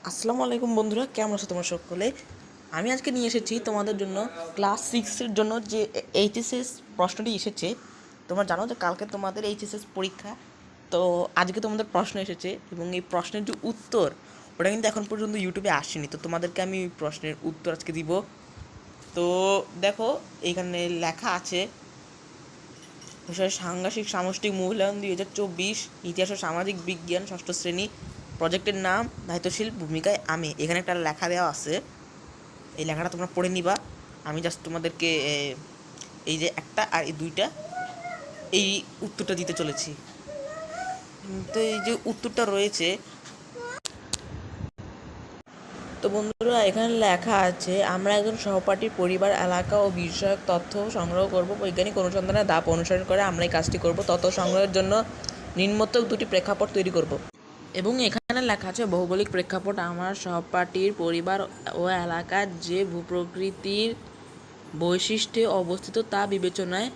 আসসালামু আলাইকুম বন্ধুরা, কেমন আছো তোমরা সকলে? আমি আজকে নিয়ে এসেছি তোমাদের জন্য ক্লাস 6-এর জন্য যে এইচএসএস প্রশ্নটি এসেছে। তোমরা জানো যে কালকে তোমাদের এইচএসএস পরীক্ষা, তো আজকে তোমাদের প্রশ্ন এসেছে এবং এই প্রশ্নের যে উত্তর ওটা কিন্তু এখন পর্যন্ত ইউটিউবে আসেনি। তো তোমাদেরকে আমি প্রশ্নের উত্তর আজকে দিব। তো দেখো, এইখানে লেখা আছে বিষয় সাংঘাতিক সামষ্টিক মূল্যায়ন 2024, ইতিহাস ও সামাজিক বিজ্ঞান 6ষ্ঠ শ্রেণী, প্রজেক্টের নাম দায়িত্বশীল ভূমিকায় আমি। এখানে একটা লেখা দেওয়া আছে, এই লেখাটা তোমরা পড়ে নিবা। আমি জাস্ট তোমাদেরকে এই যে একটা আর এই দুইটা এই উত্তরটা দিতে চলেছি। তো এই যে উত্তরটা রয়েছে, তো বন্ধুরা এখানে লেখা আছে, আমরা একজন সহপাঠীর পরিবার, এলাকা ও বিষয়ক তথ্য সংগ্রহ করব। বৈজ্ঞানিক অনুসন্ধানের ধাপ অনুসরণ করে আমরা এই কাজটি করব। তথ্য সংগ্রহের জন্য নিম্নোক্ত দুটি প্রেক্ষাপট তৈরি করব। এবং এখানে লেখা আছে ভৌগোলিক প্রেক্ষাপট, আমার সহপাঠীর পরিবার ও এলাকার যে ভূপ্রকৃতির বৈশিষ্ট্যে অবস্থিত তা বিবেচনায়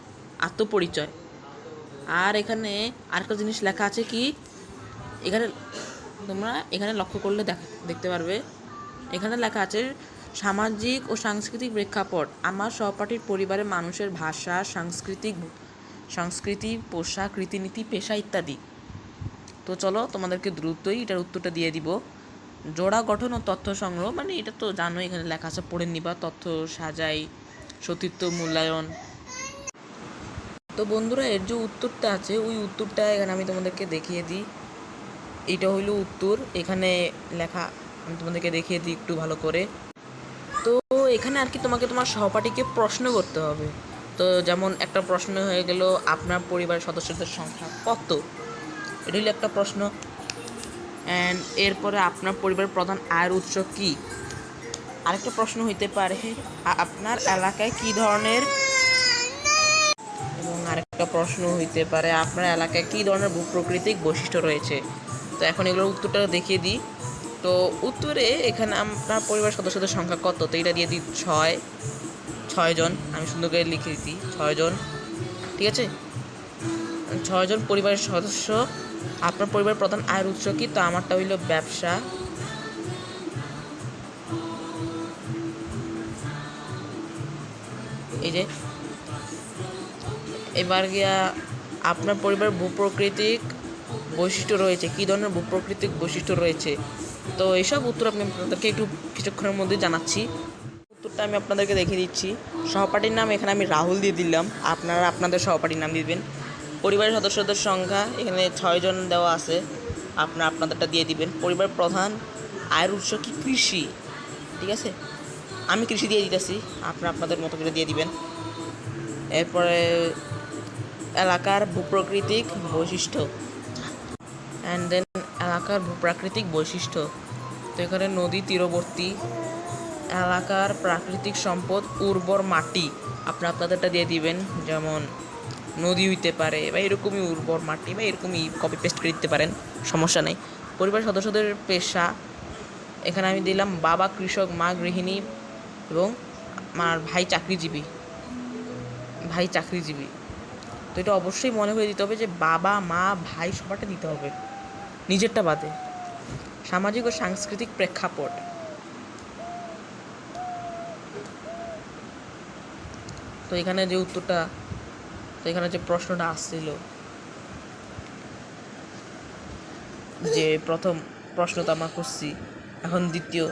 আত্মপরিচয়। আর এখানে আরেকটা জিনিস লেখা আছে কি, এখানে তোমরা এখানে লক্ষ্য করলে দেখতে পারবে, এখানে লেখা আছে সামাজিক ও সাংস্কৃতিক প্রেক্ষাপট, আমার সহপাঠীর পরিবারের মানুষের ভাষা, সংস্কৃতি, পোশাক, রীতিনীতি, পেশা ইত্যাদি। তো চলো তোমাদেরকে দ্রুতই এটার উত্তরটা দিয়ে দিব। জোড়া গঠন ও তথ্য সংগ্রহ, মানে এটা তো জানো, এখানে লেখা আছে পড়ে নিবা। তথ্য সাজাই, সতীর্থ মূল্যায়ন। তো বন্ধুরা এর যে উত্তরটা আছে ওই উত্তরটা এখানে আমি তোমাদেরকে দেখিয়ে দিই। এইটা হইল উত্তর, এখানে লেখা, আমি তোমাদেরকে দেখিয়ে দিই একটু ভালো করে। তো এখানে আর কি তোমাকে তোমার সহপাঠীকে প্রশ্ন করতে হবে। তো যেমন একটা প্রশ্ন হয়ে গেল, আপনার পরিবারের সদস্যদের সংখ্যা কত, এটা হলো একটা প্রশ্ন। অ্যান্ড এরপরে আপনার পরিবারের প্রধান আয়ের উৎস কী। আরেকটা প্রশ্ন হইতে পারে, আপনার এলাকায় কী ধরনের, এবং আরেকটা প্রশ্ন হইতে পারে, আপনার এলাকায় কী ধরনের ভূপ্রকৃতিক বৈশিষ্ট্য রয়েছে। তো এখন এগুলোর উত্তরটা দেখিয়ে দিই। তো উত্তরে এখানে আপনার পরিবারের সদস্যদের সংখ্যা কত, তো এটা দিয়ে দিই 6 জন। আমি সুন্দর করে লিখে দিই 6 জন, ঠিক আছে? 6 জন পরিবারের সদস্য। আপনার পরিবারের প্রধান আয়ের উৎস কী, তো আমারটা হইল ব্যবসা। এই যে এবার গিয়া আপনার পরিবারের ভূপ্রকৃতিক বৈশিষ্ট্য রয়েছে, কী ধরনের ভূপ্রকৃতিক বৈশিষ্ট্য রয়েছে। তো এইসব উত্তর আমি আপনাদেরকে একটু কিছুক্ষণের মধ্যে জানাচ্ছি। উত্তরটা আমি আপনাদেরকে দেখিয়ে দিচ্ছি। সহপাঠীর নাম এখানে আমি রাহুল দিয়ে দিলাম, আপনারা আপনাদের সহপাঠীর নাম দিবেন। পরিবারের সদস্যদের সংখ্যা এখানে 6 জন দেওয়া আছে, আপনারা আপনাদেরটা দিয়ে দিবেন। পরিবার প্রধান আয়ের উৎস কি, কৃষি, ঠিক আছে? আমি কৃষি দিয়ে দিতেছি, আপনারা আপনাদের মতো করে দিয়ে দিবেন। এরপরে এলাকার ভূপ্রাকৃতিক বৈশিষ্ট্য, অ্যান্ড দেন এলাকার ভূপ্রাকৃতিক বৈশিষ্ট্য। তো এখানে নদী তীরবর্তী, এলাকার প্রাকৃতিক সম্পদ উর্বর মাটি, আপনাদেরটা দিয়ে দিবেন। যেমন নদী হইতে পারে বা এরকমই উর্বর মাটি, বা এরকমই কপি পেস্ট করে দিতে পারেন, সমস্যা নেই। পরিবার সদস্যদের পেশা, এখানে আমি দিলাম বাবা কৃষক, মা গৃহিণী এবং আমার ভাই চাকরিজীবী। তো এটা অবশ্যই মনে করে দিতে হবে যে বাবা, মা, ভাই সবারটা দিতে হবে, নিজেরটা বাদে। সামাজিক ও সাংস্কৃতিক প্রেক্ষাপট, তো এখানে যে উত্তরটা, তো এখানে যে প্রশ্নটা আসছিল, যে প্রথম প্রশ্ন তো আমরা করছি, এখন দ্বিতীয়